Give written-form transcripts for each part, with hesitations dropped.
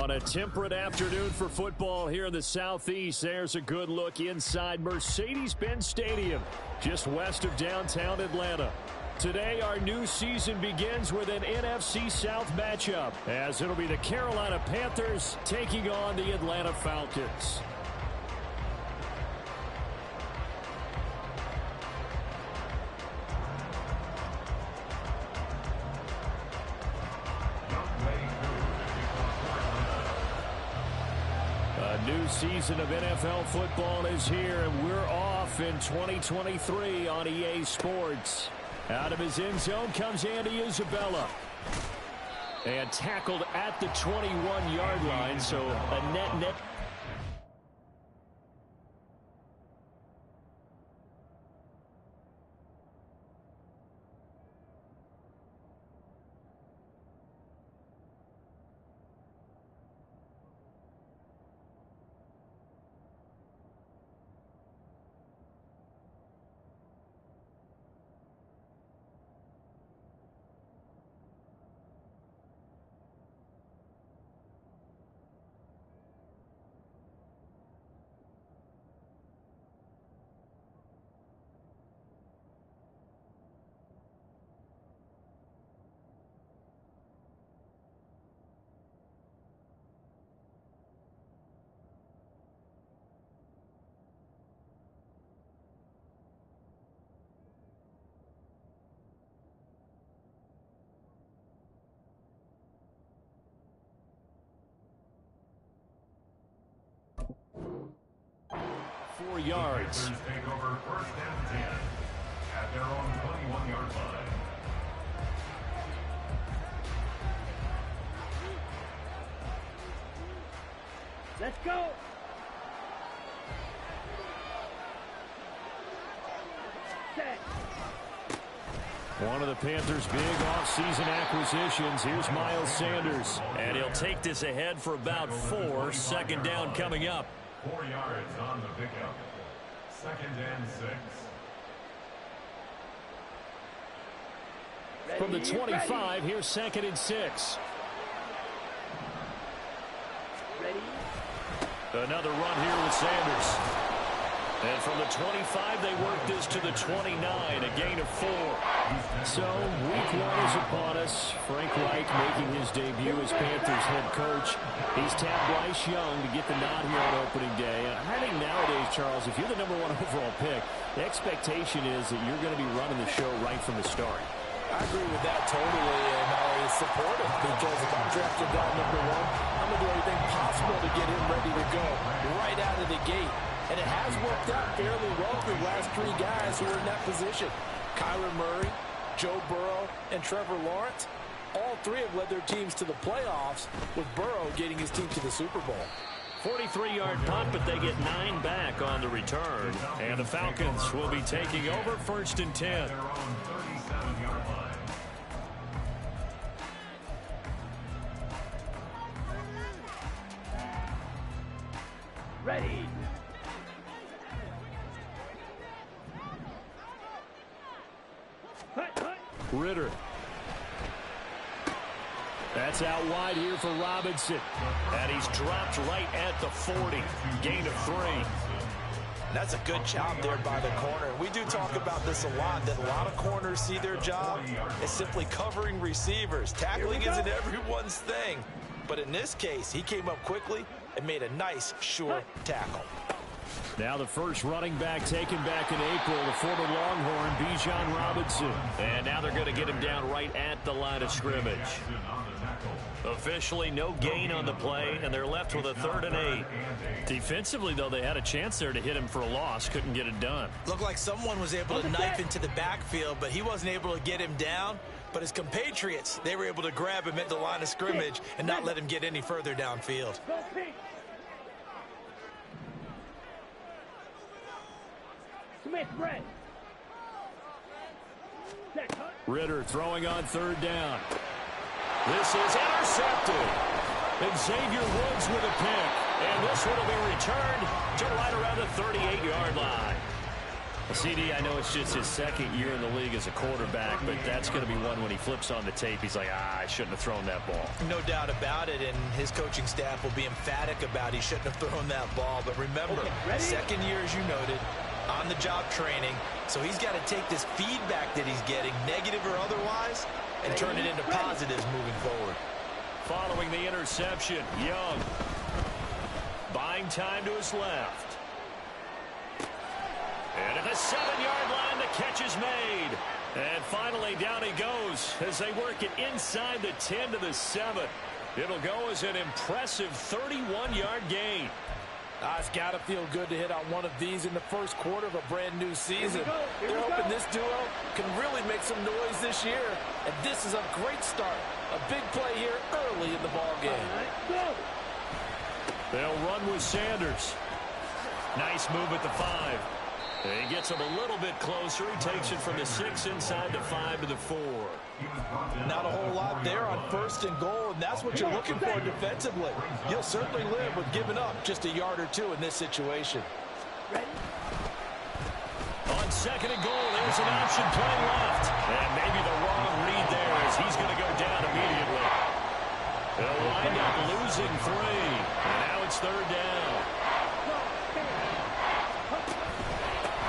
On a temperate afternoon for football here in the Southeast, there's a good look inside Mercedes-Benz Stadium, just west of downtown Atlanta. Today, our new season begins with an NFC South matchup, as it'll be the Carolina Panthers taking on the Atlanta Falcons. A new season of NFL football is here, and we're off in 2023 on EA Sports. Out of his end zone comes Andy Isabella. And tackled at the 21-yard line, so a net. Four yards. Take over first and 10 at their own 21-yard line. Let's go. Set. One of the Panthers' big offseason acquisitions. Here's Miles Sanders. And he'll take this ahead for about 4. Second down coming up. 4 yards on the pickup. Second and 6. From the 25, here's second and 6. Ready. Another run here with Sanders. And from the 25, they work this to the 29, a gain of 4. So, week 1 is upon us. Frank Reich making his debut as Panthers head coach. He's tapped Bryce Young to get the nod here on opening day. I think nowadays, Charles, if you're the number 1 overall pick, the expectation is that you're going to be running the show right from the start. I agree with that totally, and I support it, because if I'm drafted down number 1, I'm going to do everything possible to get him ready to go right out of the gate. And it has worked out fairly well for the last 3 guys who are in that position. Kyler Murray, Joe Burrow, and Trevor Lawrence. All 3 have led their teams to the playoffs, with Burrow getting his team to the Super Bowl. 43-yard punt, but they get 9 back on the return. And the Falcons will be taking over first and 10. Their own 37-yard line. Ready. Ritter. That's out wide here for Robinson. And he's dropped right at the 40. Gain of 3. That's a good job there by the corner. We do talk about this a lot, that a lot of corners see their job as simply covering receivers. Tackling isn't everyone's thing. But in this case, he came up quickly and made a nice, sure tackle. Now the first running back taken back in April, the former Longhorn, Bijan Robinson. And now they're going to get him down right at the line of scrimmage. Officially no gain on the play, and they're left with a 3rd and 8. Defensively, though, they had a chance there to hit him for a loss. Couldn't get it done. Looked like someone was able to knife into the backfield, but he wasn't able to get him down. But his compatriots, they were able to grab him at the line of scrimmage and not let him get any further downfield. Go pink. Smith, red. Ritter throwing on 3rd down. This is intercepted. And Xavier Woods with a pick. And this one will be returned to right around the 38-yard line. CD, I know it's just his second year in the league as a quarterback, but that's going to be one when he flips on the tape, he's like, I shouldn't have thrown that ball. No doubt about it, and his coaching staff will be emphatic about he shouldn't have thrown that ball. But remember, second year, as you noted, on-the-job training, so he's got to take this feedback that he's getting, negative or otherwise, and turn it into positives moving forward. Following the interception, Young buying time to his left. And at the 7-yard line, the catch is made. And finally, down he goes as they work it inside the 10 to the 7. It'll go as an impressive 31-yard gain. It's got to feel good to hit on one of these in the first quarter of a brand new season. They're hoping this duo can really make some noise this year. And this is a great start. A big play here early in the ball game. They'll run with Sanders. Nice move at the 5. He gets him a little bit closer. He takes it from the 6 inside the 5 to the 4. Not a whole lot there on 1st and goal, and that's what you're looking for defensively. You'll certainly live with giving up just a yard or two in this situation. On 2nd and goal, there's an option play left. And maybe the wrong read there as he's going to go down immediately. They'll wind up losing 3. And now it's 3rd down.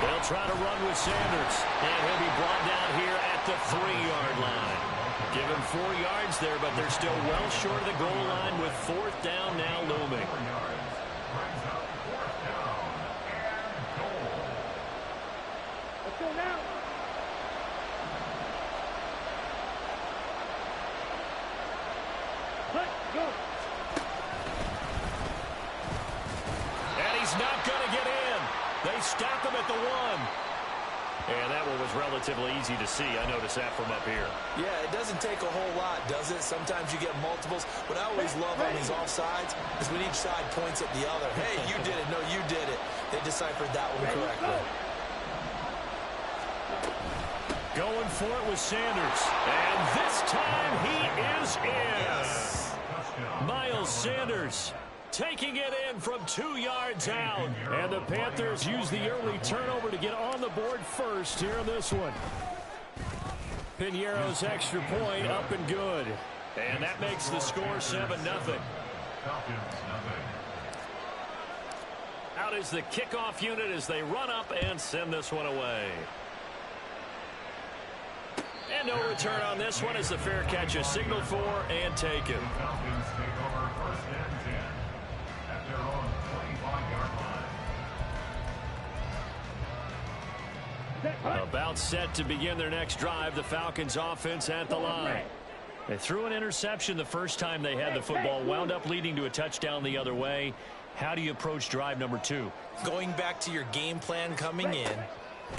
They'll try to run with Sanders, and he'll be brought down here at the 3-yard line. Give him 4 yards there, but they're still well short of the goal line with 4th down now looming. Let's go now. Let's go. And he's not going to get in. They stop him at the 1. And that one was relatively easy to see. I noticed that from up here. Yeah, it doesn't take a whole lot, does it? Sometimes you get multiples. What I always love on these offsides is when each side points at the other. Hey, you did it. No, you did it. They deciphered that one correctly. Going for it with Sanders. And this time he is in. Yes. Miles Sanders taking it in from 2 yards out. And the Panthers use the early turnover to get on the board first here in this one. Piñeiro's extra point up and good. And that makes the score 7-0. Out is the kickoff unit as they run up and send this one away. And no return on this one as the fair catch is signaled for and taken. Falcons take over 1st and 10 at their own 25-yard line. About set to begin their next drive, the Falcons offense at the line. They threw an interception the first time they had the football, wound up leading to a touchdown the other way. How do you approach drive number 2? Going back to your game plan coming in,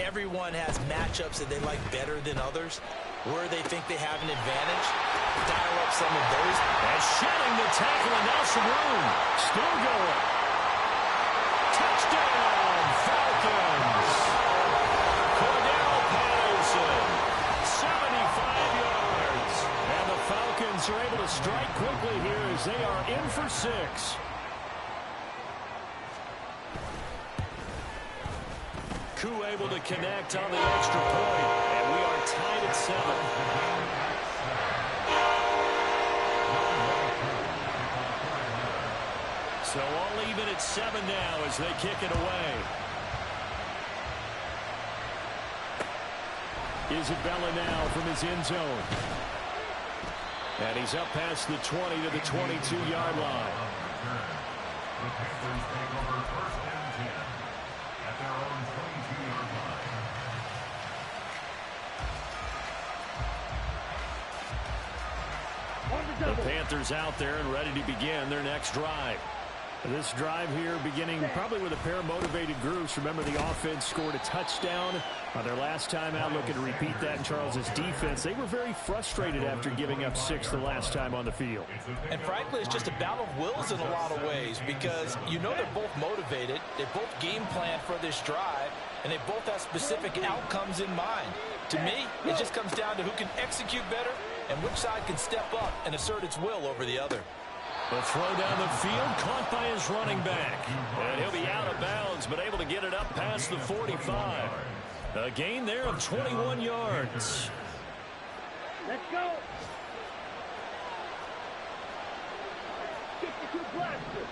everyone has matchups that they like better than others, where they think they have an advantage. Dial up some of those. And shedding the tackle, and now some room. Still going. Touchdown, Falcons. Cordell Patterson, 75 yards. And the Falcons are able to strike quickly here as they are in for 6. Koo able to connect on the extra point, and we are tied at 7. So all even at 7 now as they kick it away. Isabella now from his end zone. And he's up past the 20 to the 22-yard line. The Panthers take over 1st and 10 at their own 22-yard line. The Panthers out there and ready to begin their next drive. This drive here beginning probably with a pair of motivated groups. Remember, the offense scored a touchdown on their last time out. Looking to repeat that in Charles's defense. They were very frustrated after giving up 6 the last time on the field. And frankly, it's just a battle of wills in a lot of ways because you know they're both motivated. They both game plan for this drive, and they both have specific outcomes in mind. To me, it just comes down to who can execute better and which side can step up and assert its will over the other. The throw down the field, caught by his running back. And he'll be out of bounds, but able to get it up past the 45. A gain there of 21 yards. Let's go. Get you to the blaster.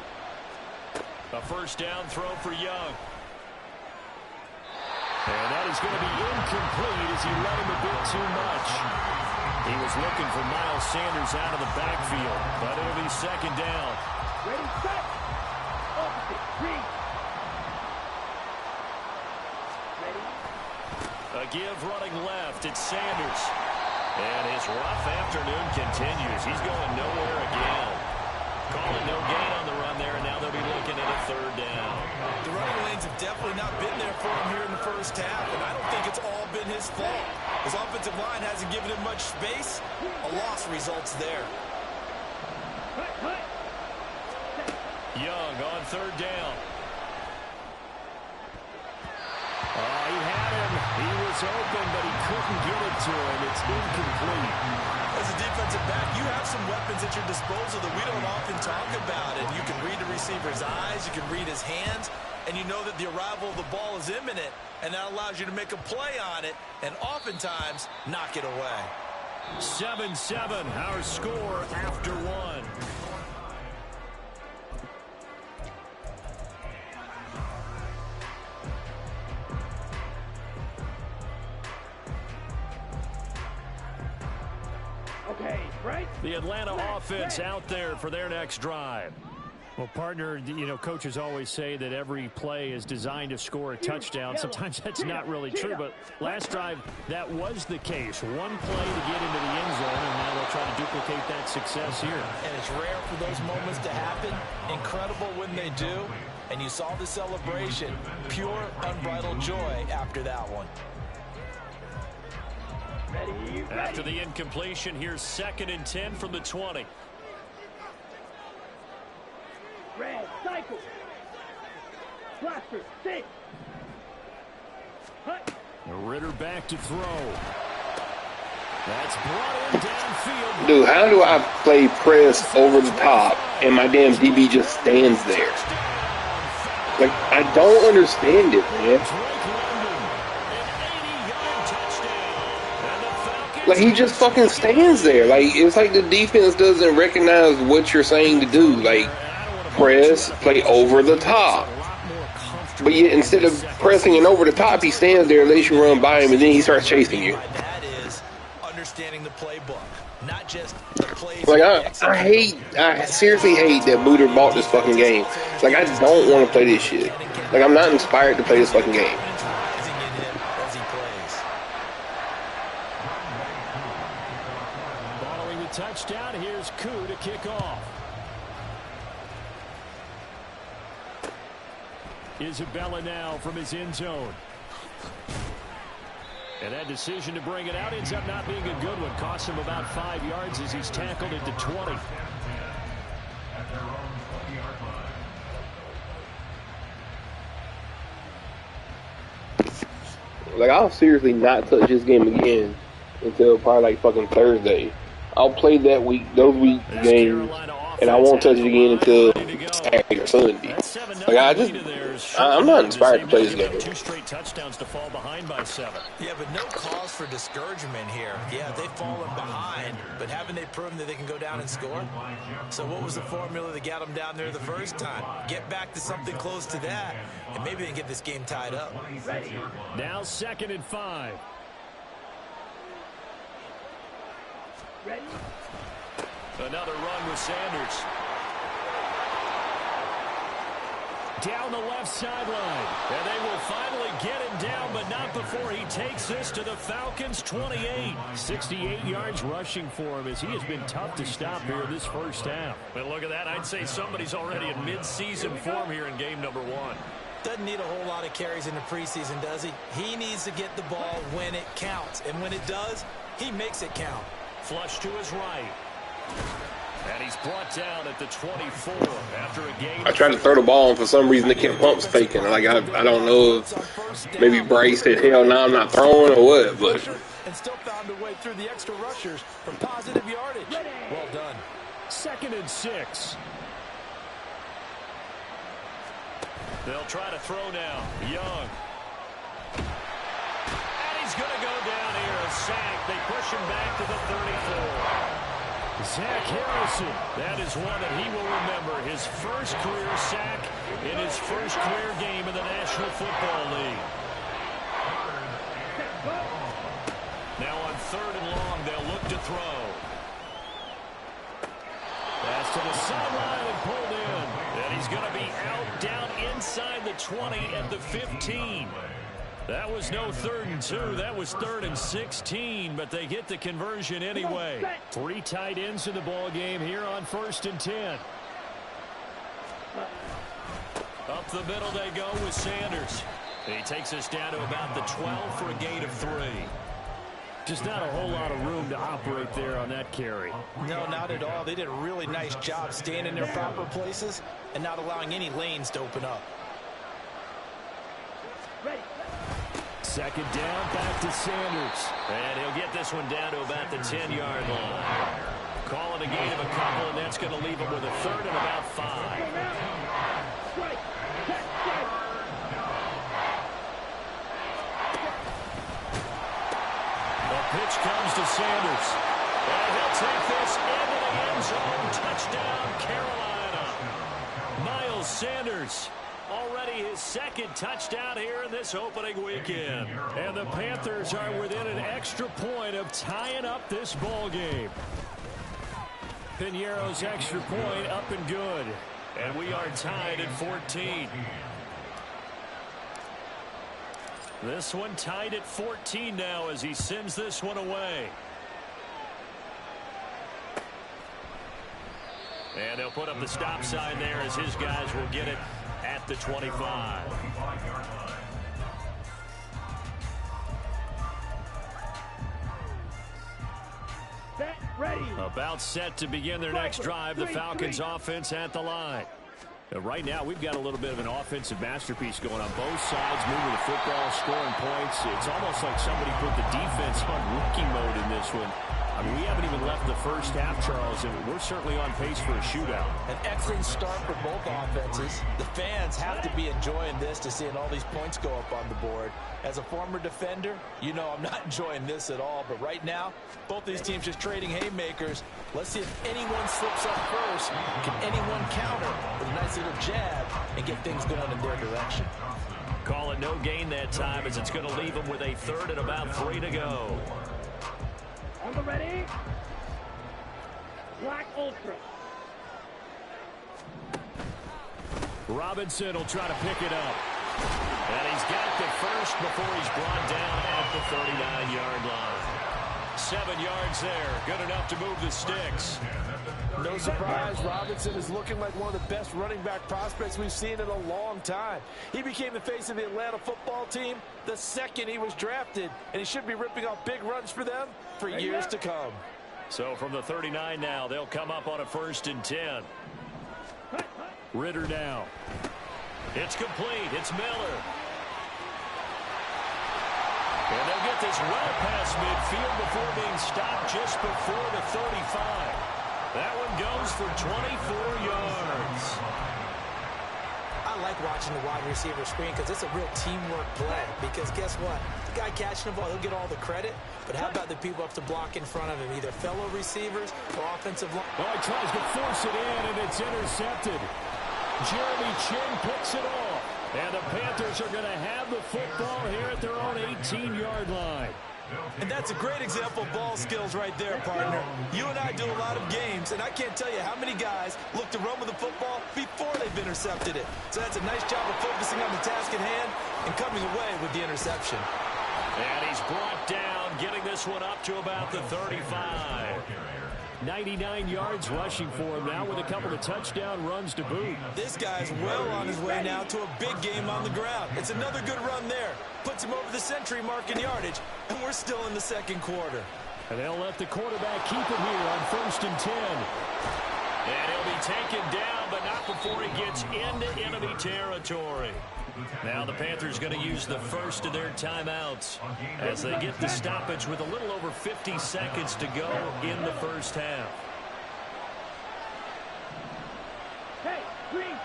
A first down throw for Young. And that is going to be incomplete as he let him a bit too much. He was looking for Miles Sanders out of the backfield, but it'll be second down. Ready, set. Opposite, read. Ready. A give running left. It's Sanders. And his rough afternoon continues. He's going nowhere again. Calling no gain on the run there, and now they'll be looking at a third down. The running lanes have definitely not been there for him here in the first half, and I don't think it's all been his fault. His offensive line hasn't given him much space. A loss results there. Young on third down. He had him. He was open, but he couldn't get it to him. It's incomplete. As a defensive back, you have some weapons at your disposal that we don't often talk about. And you can read the receiver's eyes, you can read his hands, and you know that the arrival of the ball is imminent, and that allows you to make a play on it and oftentimes knock it away. 7-7, our score after one. Okay, right? The Atlanta offense out there for their next drive. Well, partner, you know, coaches always say that every play is designed to score a touchdown. Sometimes that's not really true, but last drive, that was the case. One play to get into the end zone, and now they'll try to duplicate that success here. And it's rare for those moments to happen. Incredible when they do. And you saw the celebration. Pure, unbridled joy after that one. Ready, ready. After the incompletion, here's 2nd and 10 from the 20. Red, cycle. Blaster, sit. Hut. Ritter back to throw. That's brought in downfield. Dude, how do I play press over the top and my damn DB just stands there? Like, I don't understand it, man. Like, he just fucking stands there. Like, it's like the defense doesn't recognize what you're saying to do. Like, press, play over the top. But yet, instead of pressing and over the top, he stands there, lets you run by him, and then he starts chasing you. That is understanding the playbook, not just the plays. Like, I seriously hate that Booter bought this fucking game. Like, I don't want to play this shit. Like, I'm not inspired to play this fucking game. Following the touchdown, here's Koo to kick off. Isabella now from his end zone. And that decision to bring it out ends up not being a good one. Costs him about 5 yards as he's tackled at the 20. Like, I'll seriously not touch this game again until probably like fucking Thursday. I'll play those week games, and I won't touch it again until Saturday or Sunday. Like, I'm not inspired to play this game. 2 straight touchdowns to fall behind by 7. Yeah, but no cause for discouragement here. Yeah, they've fallen behind, but haven't they proven that they can go down and score? So what was the formula that got them down there the first time? Get back to something close to that, and maybe they can get this game tied up. Now 2nd and 5. Ready? Another run with Sanders. Down the left sideline. And they will finally get him down, but not before he takes this to the Falcons' 28. 68 yards rushing for him as he has been tough to stop here this first half. But look at that. I'd say somebody's already in mid-season form here in game number 1. Doesn't need a whole lot of carries in the preseason, does he? He needs to get the ball when it counts. And when it does, he makes it count. Flush to his right. And he's brought down at the 24 after a game. I tried to throw the ball, and for some reason they kept pumps faking. Like, I don't know if maybe Bryce said, hell no, I'm not throwing or what, but. And still found a way through the extra rushers for positive yardage. Well done. 2nd and 6. They'll try to throw now. Young. push him back to the 34. Zach Harrison, that is one that he will remember. His first career sack in his first career game in the National Football League. Now on 3rd and long, they'll look to throw. Pass to the sideline and pulled in. And he's going to be out down inside the 20 at the 15. That was no 3rd and 2. That was 3rd and 16, but they get the conversion anyway. 3 tight ends in the ball game here on 1st and 10. Up the middle they go with Sanders. He takes us down to about the 12 for a gain of 3. Just not a whole lot of room to operate there on that carry. No, not at all. They did a really nice job staying in their proper places and not allowing any lanes to open up. 2nd down, back to Sanders. And he'll get this one down to about the 10-yard line. Call it a gain of a couple, and that's going to leave him with a 3rd and about 5. The pitch comes to Sanders. And he'll take this into the end zone. Touchdown, Carolina. Miles Sanders. Already his 2nd touchdown here in this opening weekend. And the Panthers are within an extra point of tying up this ball game. Piñeiro's extra point up and good. And we are tied at 14. This one tied at 14 now as he sends this one away. And they'll put up the stop sign there as his guys will get it at the 25. Set, ready. About set to begin their next drive. The Falcons offense at the line. Right now, we've got a little bit of an offensive masterpiece going on both sides, moving the football, scoring points. It's almost like somebody put the defense on rookie mode in this one. I mean, we haven't even left the first half, Charles, and we're certainly on pace for a shootout. An excellent start for both offenses. The fans have to be enjoying this to seeing all these points go up on the board. As a former defender, you know I'm not enjoying this at all. But right now, both these teams just trading haymakers. Let's see if anyone slips up first. Can anyone counter with a nice little jab and get things going in their direction? Call it no gain that time as it's going to leave them with a 3rd and about 3 to go. On the ready. Black Ultra. Robinson will try to pick it up. And he's got the first before he's brought down at the 39-yard line. 7 yards there. Good enough to move the sticks. No surprise, Robinson is looking like one of the best running back prospects we've seen in a long time. He became the face of the Atlanta football team the second he was drafted, and he should be ripping off big runs for them for years to come. So from the 39 now, they'll come up on a 1st and 10. Ritter now. It's complete. It's Miller. And they'll get this well past midfield before being stopped just before the 35. That one goes for 24 yards. I like watching the wide receiver screen because it's a real teamwork play. Because guess what? The guy catching the ball, he'll get all the credit. But how about the people up to block in front of him, either fellow receivers or offensive line? Oh, he tries to force it in, and it's intercepted. Jeremy Chin picks it off. And the Panthers are going to have the football here at their own 18-yard line. And that's a great example of ball skills right there, partner. You and I do a lot of games, and I can't tell you how many guys look to run with the football before they've intercepted it. So that's a nice job of focusing on the task at hand and coming away with the interception. And he's brought down, getting this one up to about the 35. 99 yards rushing for him now with a couple of touchdown runs to boot. This guy's well on his way now to a big game on the ground. It's another good run there. Puts him over the century mark in yardage, and we're still in the 2nd quarter. And they'll let the quarterback keep it here on 1st and 10. And he'll be taken down, but not before he gets into enemy territory. Now the Panthers going to use the first of their timeouts as they get the stoppage with a little over 50 seconds to go in the first half. Hey, green.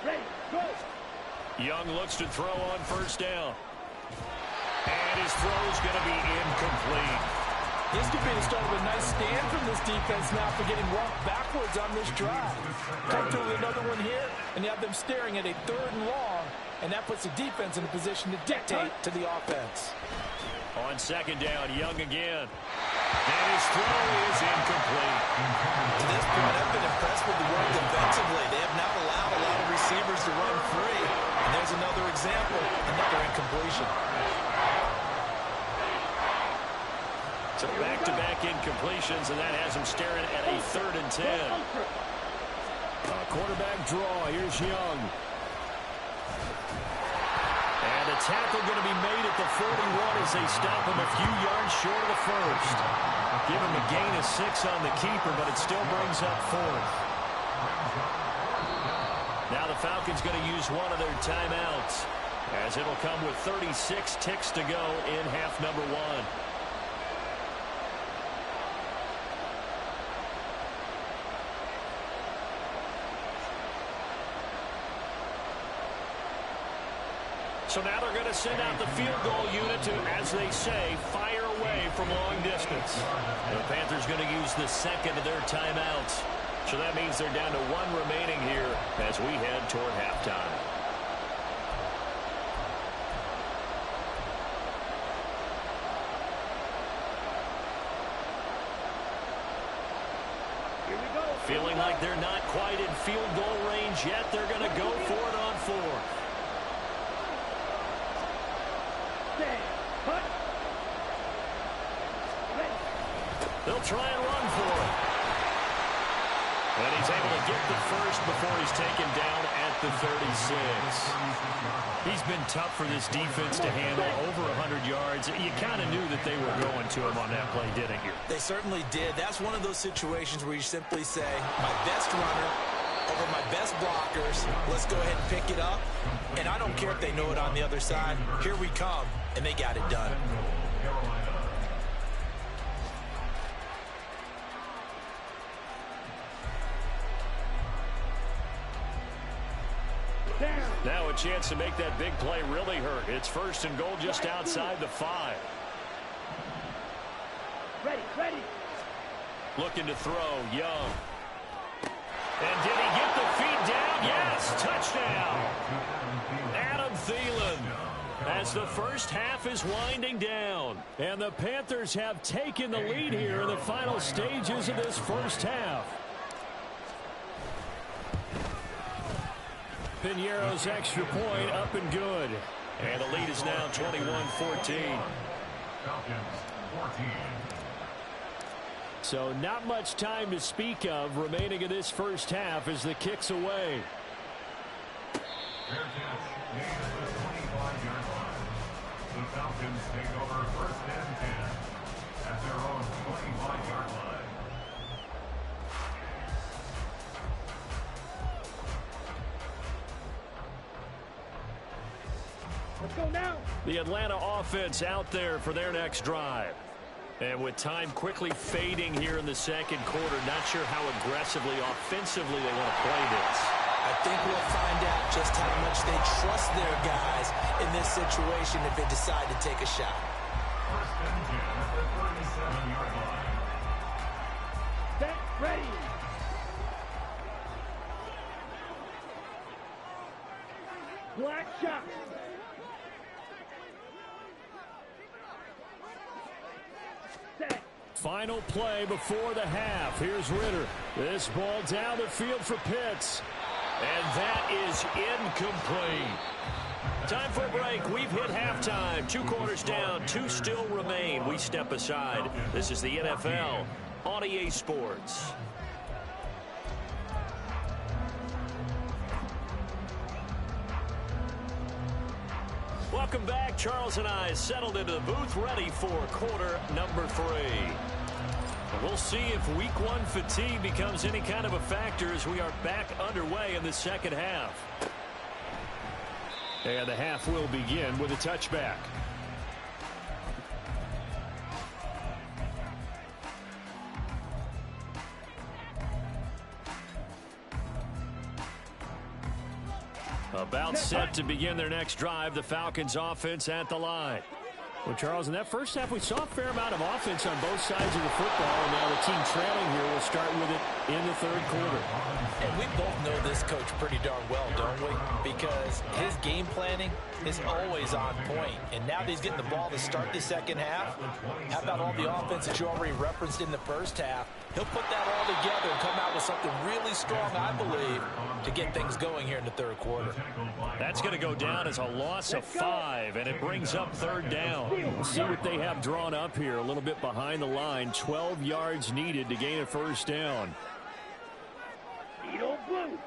Ready, go. Young looks to throw on 1st down. And his throw's going to be incomplete. This could be the start of a nice stand from this defense now for getting walked backwards on this drive. Come through with another one here, and you have them staring at a 3rd and long, and that puts the defense in a position to dictate to the offense. On 2nd down, Young again. And his throw is incomplete. To this point, I've been impressed with the work defensively. They have not allowed a lot of receivers to run free. And there's another example, another incompletion. So back-to-back incompletions, and that has him staring at a 3rd and 10. Quarterback draw. Here's Young. And the tackle going to be made at the 41 as they stop him a few yards short of the first. Give him a gain of 6 on the keeper, but it still brings up 4th. Now the Falcons going to use one of their timeouts, as it'll come with 36 ticks to go in half number 1. So now they're going to send out the field goal unit to, as they say, fire away from long distance. The Panthers going to use the 2nd of their timeouts. So that means they're down to 1 remaining here as we head toward halftime. Here we go. Feeling like they're not quite in field goal range yet, they're going to go for it on 4th. They'll try and run for it. And he's able to get the first before he's taken down at the 36. He's been tough for this defense to handle, over 100 yards. You kind of knew that they were going to him on that play, didn't you? They certainly did. That's one of those situations where you simply say, my best runner over my best blockers. Let's go ahead and pick it up. And I don't care if they know it on the other side. Here we come, and they got it done. Now a chance to make that big play really hurt. It's 1st and goal just outside the 5. Ready. Looking to throw, Young. And did he get the feet down? Yes, touchdown. Adam Thielen. As the first half is winding down. And the Panthers have taken the lead here in the final stages of this first half. Piñeiro's extra point up and good. And the lead is now 21-14. So not much time to speak of remaining in this first half as the kick's away. Fair catch. Gain at the 25-yard line. The Falcons take over 1st and 10 at their own 25-yard line. Let's go now. The Atlanta offense out there for their next drive. And with time quickly fading here in the 2nd quarter, not sure how aggressively, offensively they want to play this. I think we'll find out just how much they trust their guys in this situation if they decide to take a shot. 1st and 10 at the 37-yard line. Set, ready. Black shot. Set. Final play before the half. Here's Ritter. This ball down the field for Pitts. And that is incomplete. Time for a break. We've hit halftime. 2 quarters down. 2 still remain. We step aside. This is the NFL on EA Sports. Welcome back. Charles and I settled into the booth, ready for quarter number 3. We'll see if week 1 fatigue becomes any kind of a factor as we are back underway in the 2nd half. And the half will begin with a touchback. About set to begin their next drive. The Falcons offense at the line. Well, Charles, in that first half, we saw a fair amount of offense on both sides of the football, and now the team trailing here will start with it in the third quarter. And we both know this coach pretty darn well, don't we? Because his game planning is always on point. And now that he's getting the ball to start the second half, how about all the offense that you already referenced in the first half? He'll put that all together and come out with something really strong, I believe, to get things going here in the third quarter. That's going to go down as a loss of 5, and it brings up third down. We'll see what they have drawn up here. A little bit behind the line. 12 yards needed to gain a first down. Edo blue.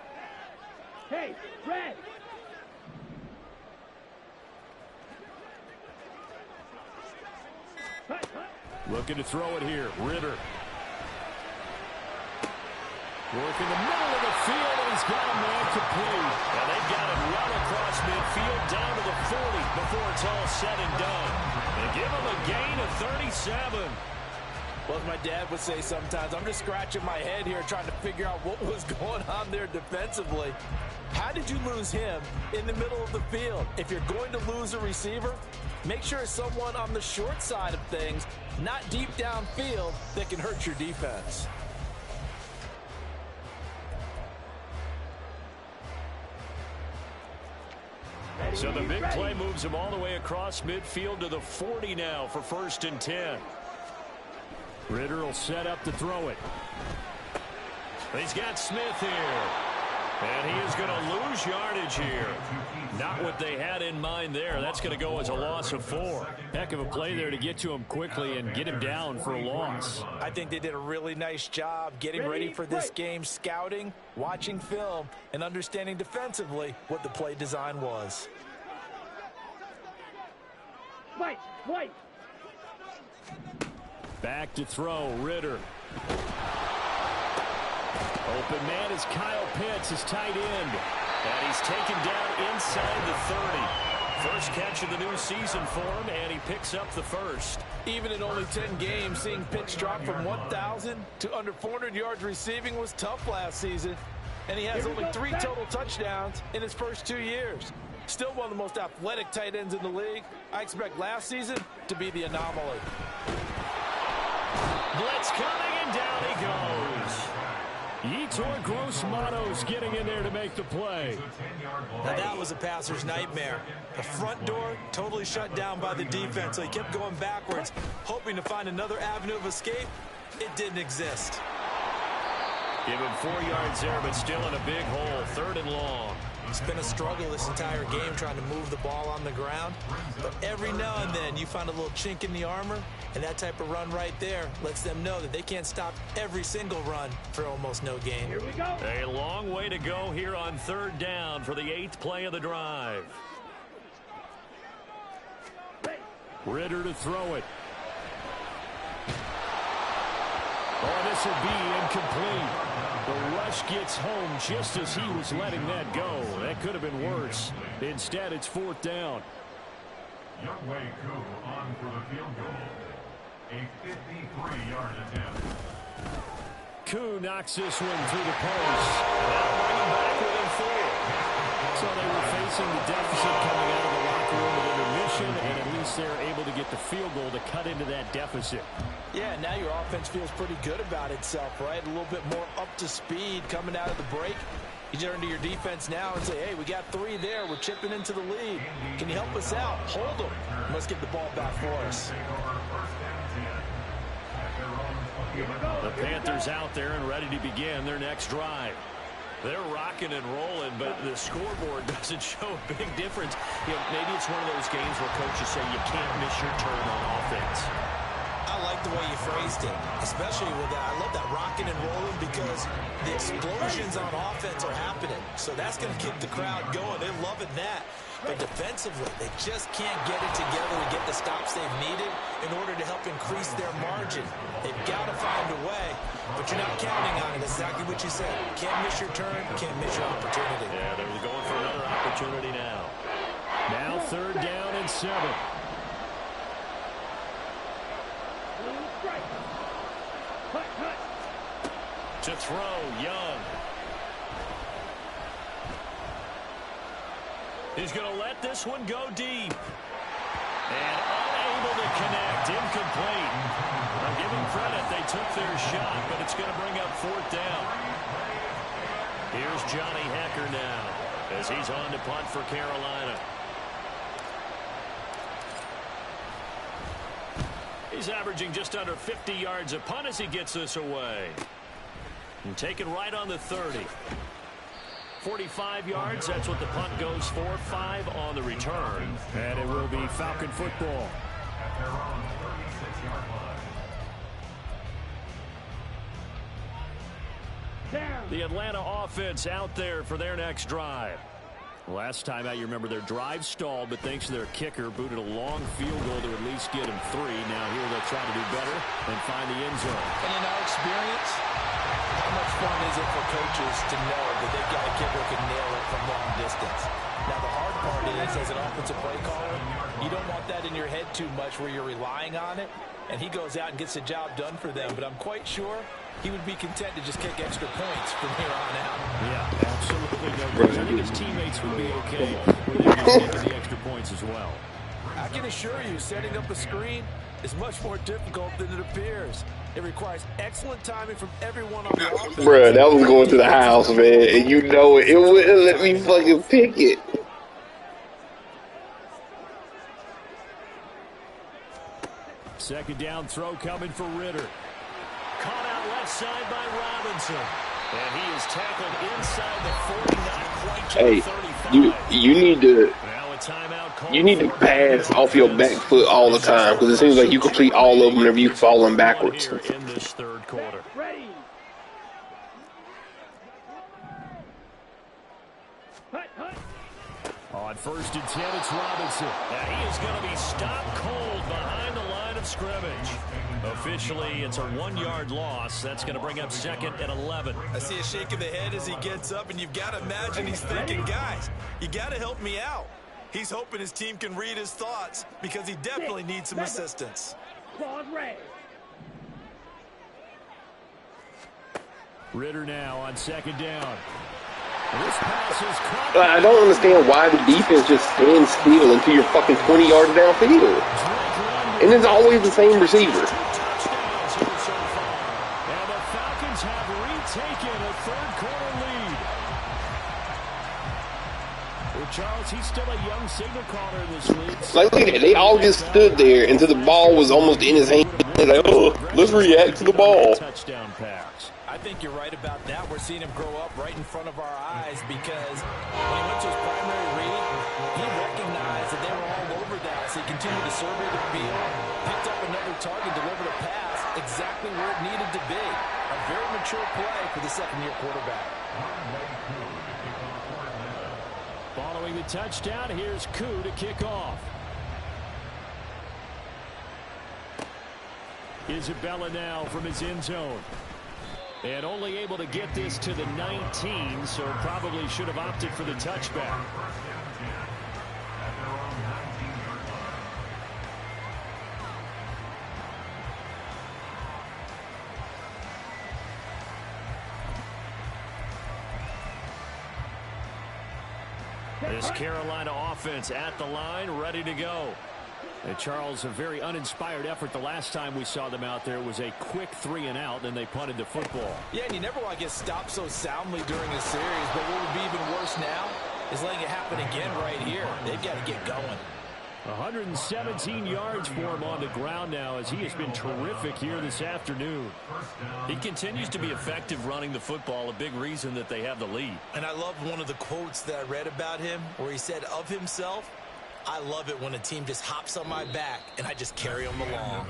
Hey, red. Hut, hut. Looking to throw it here. Ritter. Working the middle of the field, and he's got a man complete. And they've got him well across midfield down to the 40 before it's all said and done. They give him a gain of 37. Well, as my dad would say sometimes, I'm just scratching my head here trying to figure out what was going on there defensively. How did you lose him in the middle of the field? If you're going to lose a receiver, make sure it's someone on the short side of things, not deep downfield, that can hurt your defense. So the big play moves him all the way across midfield to the 40 now for 1st and 10. Ritter will set up to throw it. He's got Smith here. And he is going to lose yardage here. Not what they had in mind there. That's going to go as a loss of 4. Heck of a play there to get to him quickly and get him down for a loss. I think they did a really nice job getting ready for this game, scouting, watching film, and understanding defensively what the play design was. White. Back to throw, Ritter. Open man is Kyle Pitts, his tight end. And he's taken down inside the 30. First catch of the new season for him, and he picks up the first. Even in only 10 games, seeing Pitts drop from 1,000 to under 400 yards receiving was tough last season. And he has only 3 total touchdowns in his first 2 years. Still one of the most athletic tight ends in the league. I expect last season to be the anomaly. Blitz coming, and down he goes. Yetur Gross-Matos getting in there to make the play. Now that was a passer's nightmare. The front door totally shut down by the defense, so he kept going backwards, hoping to find another avenue of escape. It didn't exist. Give him 4 yards there, but still in a big hole. 3rd and long. It's been a struggle this entire game trying to move the ball on the ground. But every now and then you find a little chink in the armor, and that type of run right there lets them know that they can't stop every single run for almost no gain. Here we go. A long way to go here on 3rd down for the 8th play of the drive. Ritter to throw it. Oh, this will be incomplete. The rush gets home just as he was letting that go. That could have been worse. Instead, it's 4th down. Youngway Koo on for the field goal. A 53-yard attempt. Koo knocks this one through the post. Now bringing back within 4. So they were facing the deficit coming out of the locker room at intermission, and at least they're able to get the field goal to cut into that deficit. Yeah, now your offense feels pretty good about itself, right? A little bit more up to speed coming out of the break. You turn to your defense now and say, hey, we got 3 there. We're chipping into the lead. Can you help us out? Hold them. Let's get the ball back for us. The Panthers out there and ready to begin their next drive. They're rocking and rolling, but the scoreboard doesn't show a big difference. You know, maybe it's one of those games where coaches say you can't miss your turn on offense. I like the way you phrased it, especially with that. I love that rocking and rolling because the explosions on offense are happening. So that's going to keep the crowd going. They're loving that. But defensively, they just can't get it together to get the stops they've needed in order to help increase their margin. They've got to find a way, but you're not counting on it. Exactly what you said. Can't miss your turn, can't miss your opportunity. Yeah, they're going for another opportunity now. Now 3rd down and 7. To throw, Young. He's going to let this one go deep. And unable took their shot, but it's going to bring up 4th down. Here's Johnny Hecker now as he's on to punt for Carolina. He's averaging just under 50 yards a punt as he gets this away. And taken right on the 30. 45 yards, that's what the punt goes for. 5 on the return. And it will be Falcon football. At their own 36-yard line. The Atlanta offense out there for their next drive. Last time out, you remember their drive stalled, but thanks to their kicker, booted a long field goal to at least get him 3. Now here they'll try to do better and find the end zone. And in our experience, how much fun is it for coaches to know that they've got a kicker who can nail it from long distance? Now, the hard part is, as an offensive play caller, you don't want that in your head too much where you're relying on it, and he goes out and gets the job done for them. But I'm quite sure he would be content to just kick extra points from here on out. Yeah, absolutely no question. I think his teammates would be okay with him just taking the extra points as well. I can assure you, setting up a screen is much more difficult than it appears. It requires excellent timing from everyone on the offense. Bruh, that was going to the house, man. And you know it. It wouldn't let me fucking pick it. Second down throw coming for Ritter. Caught out left side by Robinson. And he is tackled inside the 40, not quite to the 35. you need to Now a timeout call. you need to pass off your back foot all the time because it seems like you complete all of them whenever you falling backwards. Here in this 3rd quarter. Ready. Hut, hut. On 1st and 10, it's Robinson. Now he is going to be stopped cold behind the line of scrimmage. Officially, it's a 1-yard loss. That's going to bring up 2nd and 11. I see a shake of the head as he gets up, and you've got to imagine he's thinking, guys, you got to help me out. He's hoping his team can read his thoughts because he definitely needs some assistance. Claws raised. Ritter now on 2nd down. This pass is caught. I don't understand why the defense just stands still until you're fucking 20 yards downfield. And it's always the same receiver. Touchdowns here so far. And the Falcons have retaken a 3rd quarter lead. Well, Charles, he's still a young signal caller in this league. Like, look at that. They all just stood there until the ball was almost in his hand. They're like, oh, let's react to the ball. Touchdown pass. I think you're right about that. We're seeing him grow up right in front of our eyes because when he went to his primary read, he recognized that they were all over that. So he continued to survey the field, picked up another target, delivered a pass exactly where it needed to be. A very mature play for the 2nd-year quarterback. Following the touchdown, here's Koo to kick off. Isabella now from his end zone. And only able to get this to the 19, so probably should have opted for the touchback. This Carolina offense at the line, ready to go. And Charles, a very uninspired effort. The last time we saw them out there was a quick 3-and-out, then they punted the football. Yeah, and you never want to get stopped so soundly during a series, but what would be even worse now is letting it happen again right here. They've got to get going. 117 yards for him on the ground now as he has been terrific here this afternoon. He continues to be effective running the football, a big reason that they have the lead. And I love one of the quotes that I read about him where he said of himself, I love it when a team just hops on my back and I just carry them along.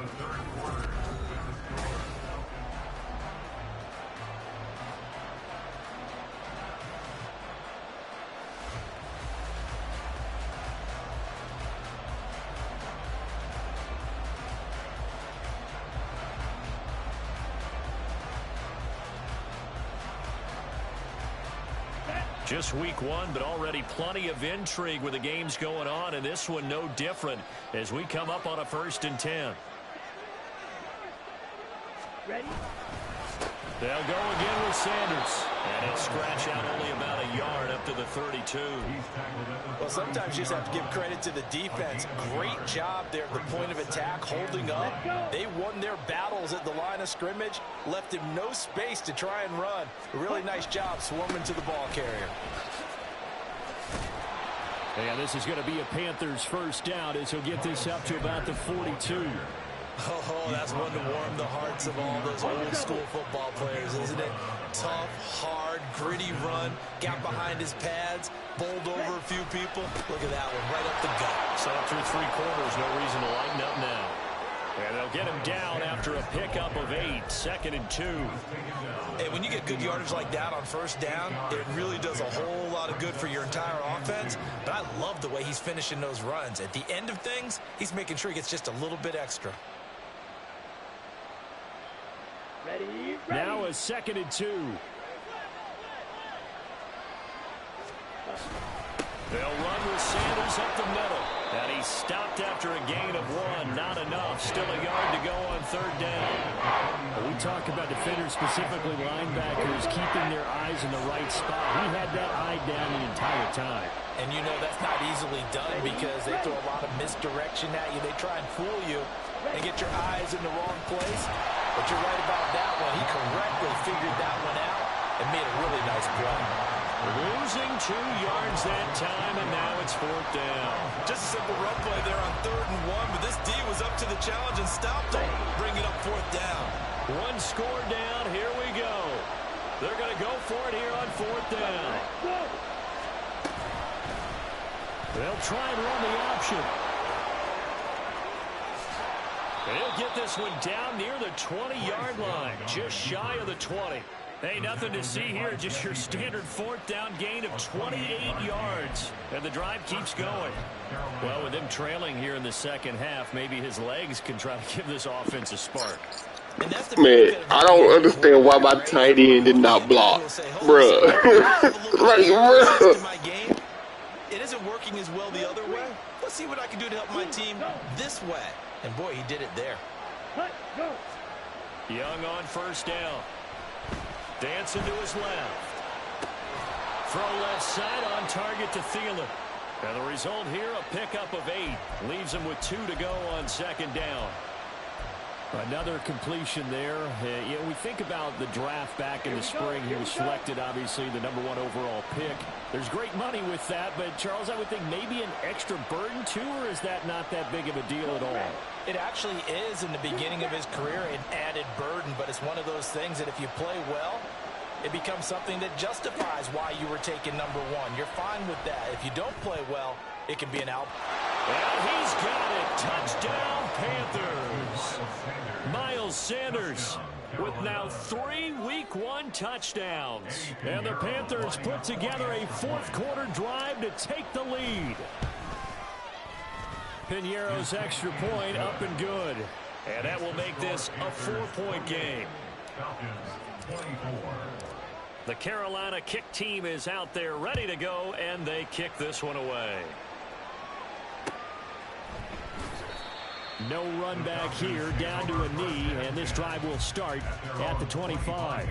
Just week 1, but already plenty of intrigue with the games going on, and this one no different as we come up on a 1st and 10. Ready? They'll go again with Sanders. And he'll scratch out only about a yard up to the 32. Well, sometimes you just have to give credit to the defense. Great job there at the point of attack, holding up. They won their battles at the line of scrimmage, left him no space to try and run. A really nice job swarming to the ball carrier. And this is going to be a Panthers first down as he'll get this up to about the 42. Oh, that's one to warm the hearts of all those old school football players, isn't it? Tough, hard, gritty run, got behind his pads, bowled over a few people. Look at that one, right up the gut. So through three quarters, no reason to lighten up now. And they'll get him down after a pickup of 8, 2nd and 2. Hey, when you get good yardage like that on first down, it really does a whole lot of good for your entire offense. But I love the way he's finishing those runs. At the end of things, he's making sure he gets just a little bit extra. Ready. Now a 2nd and 2. They'll run with Sanders up the middle. And he's stopped after a gain of 1. Not enough. Still a yard to go on 3rd down. We talk about defenders, specifically linebackers, keeping their eyes in the right spot. He had that eye down the entire time. And you know that's not easily done because they throw a lot of misdirection at you. They try and fool you and get your eyes in the wrong place. But you're right about that one. He correctly figured that one out and made a really nice play. Losing 2 yards that time, and now it's 4th down. Just a simple run play there on 3rd and 1, but this D was up to the challenge and stopped him. Bring it up 4th down. 1 score down. Here we go. They're going to go for it here on 4th down. They'll try and run the option. They'll get this one down near the 20-yard line, just shy of the 20. Hey, nothing to see here, just your standard 4th down gain of 28 yards. And the drive keeps going. Well, with them trailing here in the second half, maybe his legs can try to give this offense a spark. Man, I don't understand why my tight end did not block. Bruh. Like, bruh. It isn't working as well the other way. Let's see what I can do to help my team this way. And boy, he did it there. Young on 1st down. Dancing to his left. Throw left side on target to Thielen. And the result here, a pickup of 8. Leaves him with 2 to go on 2nd down. Another completion there. You know, we think about the draft back in the spring. He was selected, obviously, the #1 overall pick. There's great money with that, but, Charles, I would think maybe an extra burden, too, or is that not that big of a deal at all? It actually is in the beginning of his career an added burden, but it's one of those things that if you play well, it becomes something that justifies why you were taken #1. You're fine with that. If you don't play well, it can be an out. And he's got it. Touchdown, Panthers. Miles Sanders with now 3 Week 1 touchdowns. And the Panthers put together a 4th quarter drive to take the lead. Piñeiro's extra point up and good. And that will make this a 4-point game. The Carolina kick team is out there ready to go, and they kick this one away. No run back here, down to a knee, and this drive will start at the 25.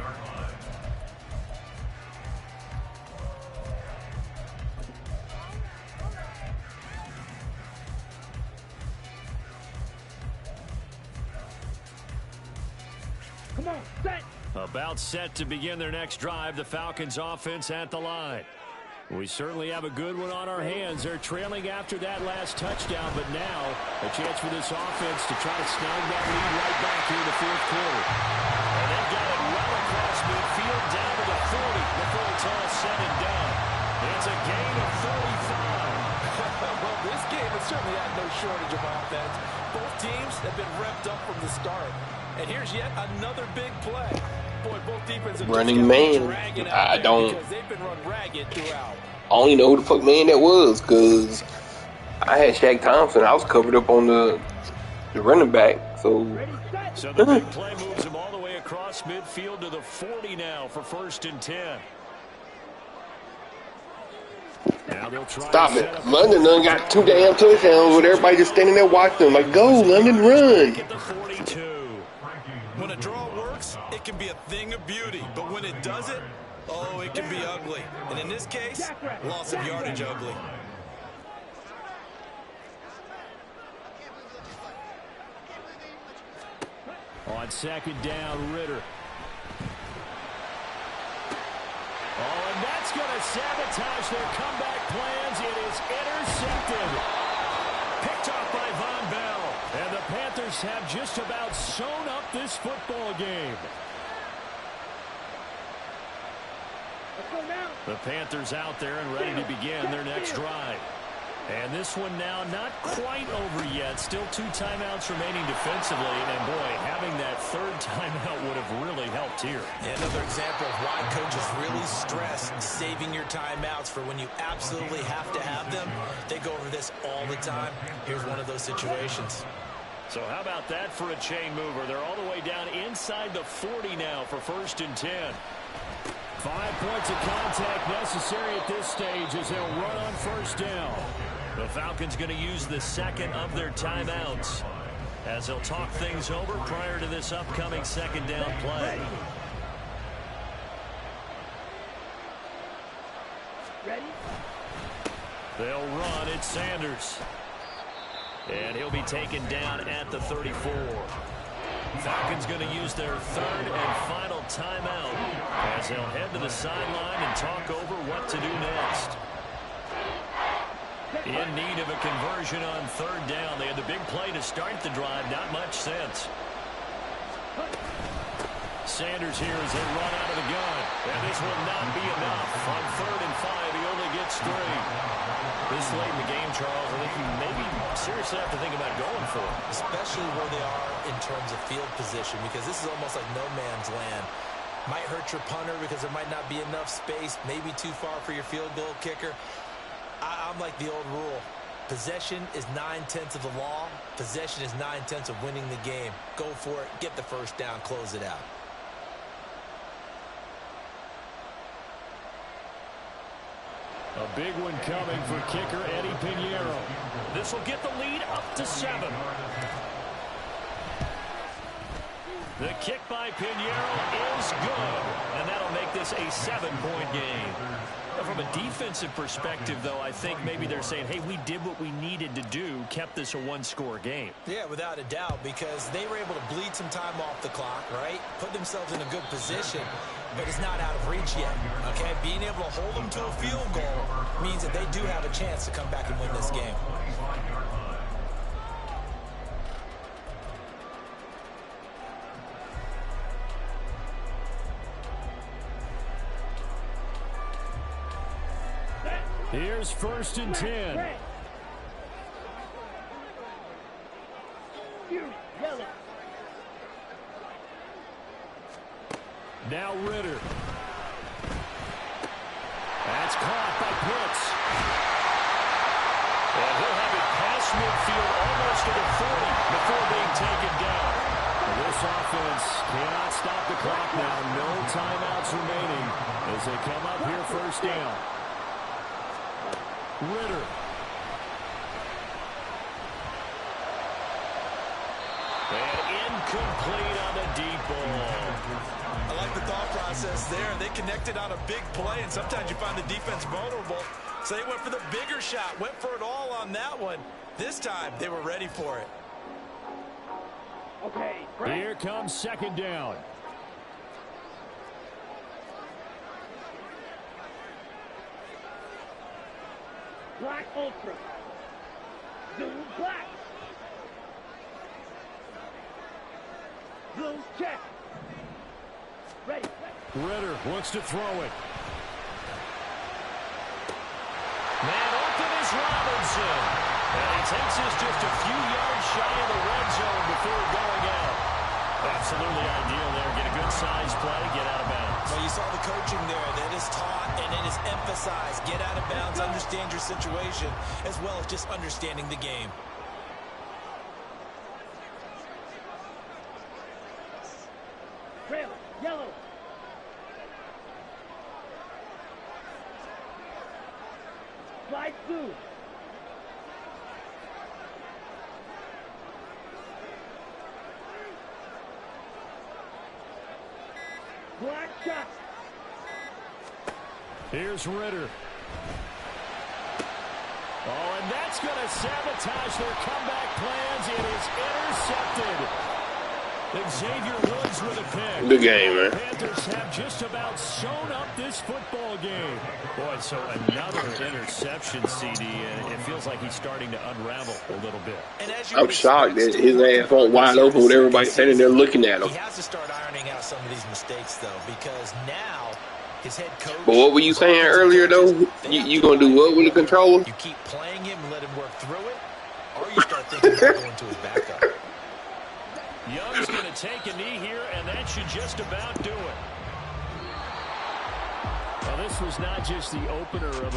Come on, set. About set to begin their next drive, the Falcons offense at the line. We certainly have a good one on our hands. They're trailing after that last touchdown, but now a chance for this offense to try to snag that lead right back here in the 4th quarter. And they've got it well across midfield down to the 40 before it's all said and done. It's a gain of 45. Well, this game has certainly had no shortage of offense. Both teams have been revved up from the start. And here's yet another big play. Boy, both defenses Running man. I don't. Because they've been run ragged throughout. I don't even know who the fuck man that was, because I had Shaq Thompson. I was covered up on the running back. So the big play moves him all the way across midfield to the 40 now for 1st and 10. Now they'll try. Stop it. London done got 2 damn touchdowns with everybody just standing there watching them. Like, go, London, run. At the 42. When a draw works, works, it can be a thing of beauty. But when it doesn't, oh, it can be ugly. And in this case, loss of yardage ugly. On second down, Ritter. Oh, and that's going to sabotage their comeback plans. It is intercepted. Picked off by Von Bell. And the Panthers have just about sewn up this football game. Let's go now. The Panthers out there and ready to begin their next drive. And this one now not quite over yet. Still 2 timeouts remaining defensively. And, boy, having that third timeout would have really helped here. Another example of why coaches really stress saving your timeouts for when you absolutely have to have them. They go over this all the time. Here's one of those situations. So how about that for a chain mover? They're all the way down inside the 40 now for 1st and 10. 5 points of contact necessary at this stage as they'll run on 1st down. The Falcons going to use the second of their timeouts as they'll talk things over prior to this upcoming 2nd down play. Ready? They'll run. It's Sanders. And he'll be taken down at the 34. Falcons going to use their 3rd and final timeout as they'll head to the sideline and talk over what to do next. In need of a conversion on 3rd down. They had the big play to start the drive. Not much sense. Sanders here as they run out of the gun. And this will not be enough. On 3rd and 5, he only gets 3. This late in the game, Charles, I think you maybe seriously have to think about going for it. Especially where they are in terms of field position, because this is almost like no man's land. Might hurt your punter because there might not be enough space, maybe too far for your field goal kicker. I'm like the old rule. Possession is 9/10 of the law. Possession is 9/10 of winning the game. Go for it. Get the 1st down. Close it out. A big one coming for kicker Eddie Pinheiro. This will get the lead up to 7. The kick by Pinheiro is good, and that'll make this a 7-point game. From a defensive perspective, though, I think maybe they're saying, hey, we did what we needed to do, kept this a 1-score game. Yeah, without a doubt, because they were able to bleed some time off the clock, right? Put themselves in a good position, but it's not out of reach yet, okay? Being able to hold them to a field goal means that they do have a chance to come back and win this game. Here's 1st and 10. Yellow. Now Ritter. That's caught by Pitts. And he'll have it past midfield almost to the 40 before being taken down. This offense cannot stop the clock now. No timeouts remaining as they come up here 1st down. Ritter. And incomplete on the deep ball. I like the thought process there. They connected on a big play, and sometimes you find the defense vulnerable. So they went for the bigger shot, went for it all on that one. This time, they were ready for it. Okay, here comes 2nd down. Black Ultra. Blue Black. Blue check. Ready. Ritter wants to throw it. Man open is Robinson. And he takes us just a few yards shy of the red zone before going out. Absolutely ideal there. Get a good size play, get out of bounds. Well, you saw the coaching there. That is taught and it is emphasized. Get out of bounds, understand your situation, as well as just understanding the game. Trail. Yellow. Slide blue. Black shot. Here's Ritter. Oh, and that's going to sabotage their comeback plans. It is intercepted. Xavier Woods with a pick. Good game, man. Panthers have just about sewn up this football game. Boy, so another interception, CD, and it feels like he's starting to unravel a little bit. I'm shocked that his ass went wide open with everybody standing there looking at him. He has to start ironing out some of these mistakes, though, because now his head coach. But what were you saying earlier, though? You gonna do what with the controller? You keep playing him, let him work through it, or you start thinking about going to his backup. Young's going to take a knee here, and that should just about do it. Well, this was not just the opener of a